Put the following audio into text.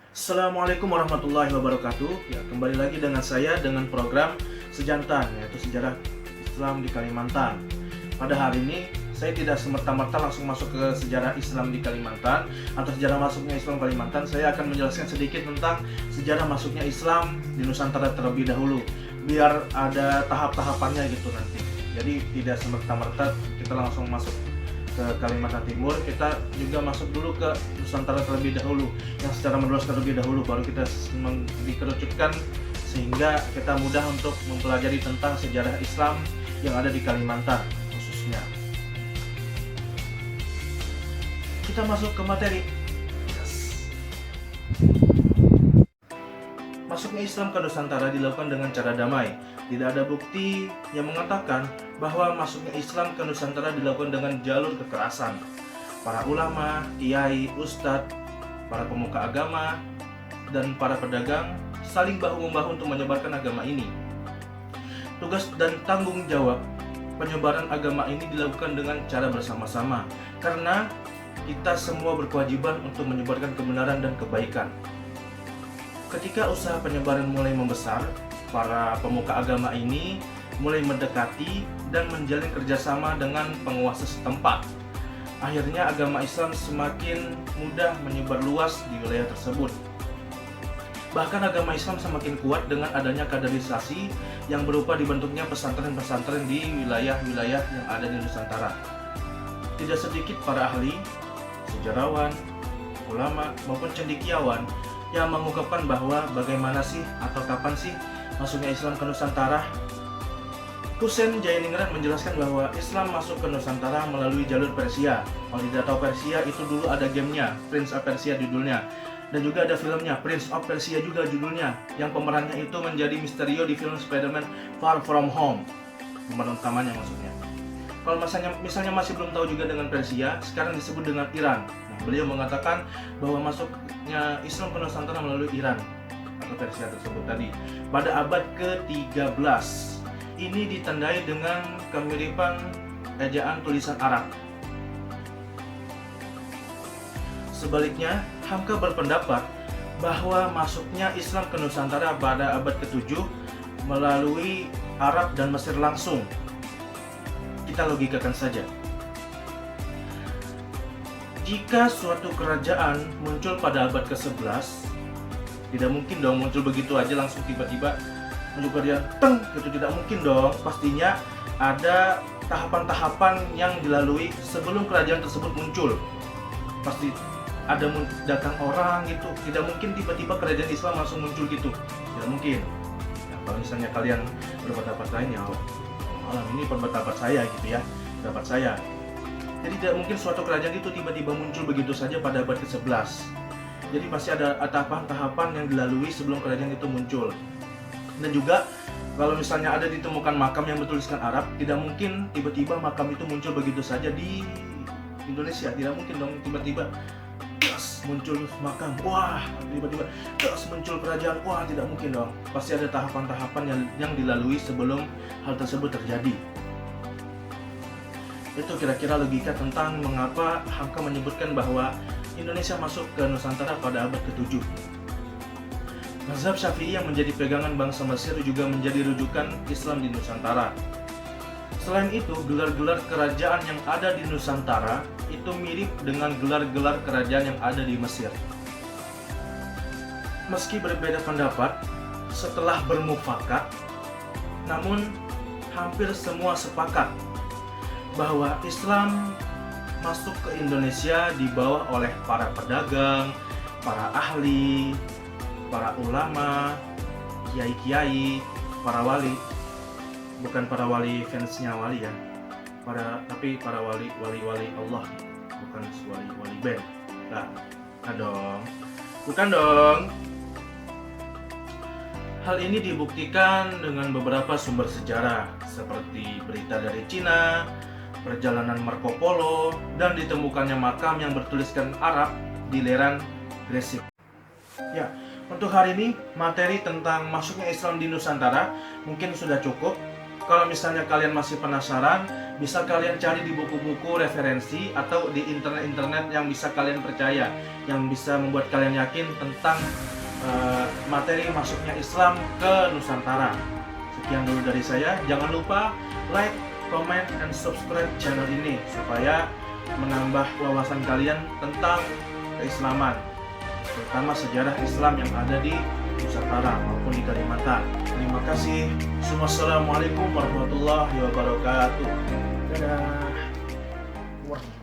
Assalamualaikum warahmatullahi wabarakatuh. Ya, kembali lagi dengan saya dengan program Sejantan, yaitu sejarah Islam di Kalimantan. Pada hari ini saya tidak semerta-merta langsung masuk ke sejarah Islam di Kalimantan atau sejarah masuknya Islam Kalimantan. Saya akan menjelaskan sedikit tentang sejarah masuknya Islam di Nusantara terlebih dahulu, biar ada tahap-tahapannya gitu nanti. Jadi tidak semerta-merta kita langsung masuk ke Kalimantan Timur, kita juga masuk dulu ke Nusantara terlebih dahulu, yang secara meluas terlebih dahulu, baru kita dikerucutkan sehingga kita mudah untuk mempelajari tentang sejarah Islam yang ada di Kalimantan khususnya. Kita masuk ke materi. Masuknya Islam ke Nusantara dilakukan dengan cara damai. Tidak ada bukti yang mengatakan bahwa masuknya Islam ke Nusantara dilakukan dengan jalur kekerasan. Para ulama, kiai, ustadz, para pemuka agama, dan para pedagang saling bahu-membahu untuk menyebarkan agama ini. Tugas dan tanggung jawab penyebaran agama ini dilakukan dengan cara bersama-sama, karena kita semua berkewajiban untuk menyebarkan kebenaran dan kebaikan. Ketika usaha penyebaran mulai membesar, para pemuka agama ini mulai mendekati dan menjalin kerjasama dengan penguasa setempat. Akhirnya agama Islam semakin mudah menyebar luas di wilayah tersebut. Bahkan agama Islam semakin kuat dengan adanya kaderisasi yang berupa dibentuknya pesantren-pesantren di wilayah-wilayah yang ada di Nusantara. Tidak sedikit para ahli, sejarawan, ulama maupun cendekiawan yang mengungkapkan bahwa bagaimana sih atau kapan sih masuknya Islam ke Nusantara. Husein Jainingrat menjelaskan bahwa Islam masuk ke Nusantara melalui jalur Persia. Kalau tidak tahu Persia, itu dulu ada gamenya, Prince of Persia judulnya. Dan juga ada filmnya, Prince of Persia juga judulnya, yang pemerannya itu menjadi Mysterio di film Spider-Man Far From Home. Pemeran utamanya maksudnya. Kalau misalnya masih belum tahu juga dengan Persia, sekarang disebut dengan Iran. Nah, beliau mengatakan bahwa masuknya Islam ke Nusantara melalui Iran atau Persia tersebut tadi pada abad ke-13. Ini ditandai dengan kemiripan ejaan tulisan Arab. Sebaliknya, Hamka berpendapat bahwa masuknya Islam ke Nusantara pada abad ke-7 melalui Arab dan Mesir langsung. Kita logikakan saja. Jika suatu kerajaan muncul pada abad ke-11, tidak mungkin dong muncul begitu aja langsung tiba-tiba muncul kerajaan, teng, itu tidak mungkin dong. Pastinya ada tahapan-tahapan yang dilalui sebelum kerajaan tersebut muncul. Pasti ada datang orang gitu, tidak mungkin tiba-tiba kerajaan Islam langsung muncul gitu, tidak mungkin. Nah, kalau misalnya kalian berpendapat lain ya, ini pendapat saya gitu ya, pendapat saya. Jadi tidak mungkin suatu kerajaan itu tiba-tiba muncul begitu saja pada abad ke-11. Jadi pasti ada tahapan-tahapan yang dilalui sebelum kerajaan itu muncul. Dan juga kalau misalnya ada ditemukan makam yang bertuliskan Arab, tidak mungkin tiba-tiba makam itu muncul begitu saja di Indonesia. Tidak mungkin dong tiba-tiba muncul makam, wah, tiba-tiba muncul kerajaan, wah, tidak mungkin dong. Pasti ada tahapan-tahapan yang dilalui sebelum hal tersebut terjadi. Itu kira-kira logika tentang mengapa Hamka menyebutkan bahwa Indonesia masuk ke Nusantara pada abad ke-7. Mazhab Syafi'i yang menjadi pegangan bangsa Mesir juga menjadi rujukan Islam di Nusantara. Selain itu, gelar-gelar kerajaan yang ada di Nusantara itu mirip dengan gelar-gelar kerajaan yang ada di Mesir. Meski berbeda pendapat, setelah bermufakat, namun hampir semua sepakat bahwa Islam masuk ke Indonesia dibawa oleh para pedagang, para ahli, para ulama, kiai-kiai, para wali. Bukan para wali fansnya wali ya, tapi para wali Allah, bukan wali band. Nah, bukan dong. Hal ini dibuktikan dengan beberapa sumber sejarah seperti berita dari Cina, perjalanan Marco Polo, dan ditemukannya makam yang bertuliskan Arab di lereng Gresik. Ya, untuk hari ini materi tentang masuknya Islam di Nusantara mungkin sudah cukup. Kalau misalnya kalian masih penasaran, bisa kalian cari di buku-buku referensi atau di internet-internet yang bisa kalian percaya, yang bisa membuat kalian yakin tentang materi masuknya Islam ke Nusantara. Sekian dulu dari saya. Jangan lupa like, comment, and subscribe channel ini supaya menambah wawasan kalian tentang keislaman, terutama sejarah Islam yang ada di Nusantara maupun di Kalimantan. Terima kasih. Wassalamualaikum warahmatullahi wabarakatuh. Dadah. Wah.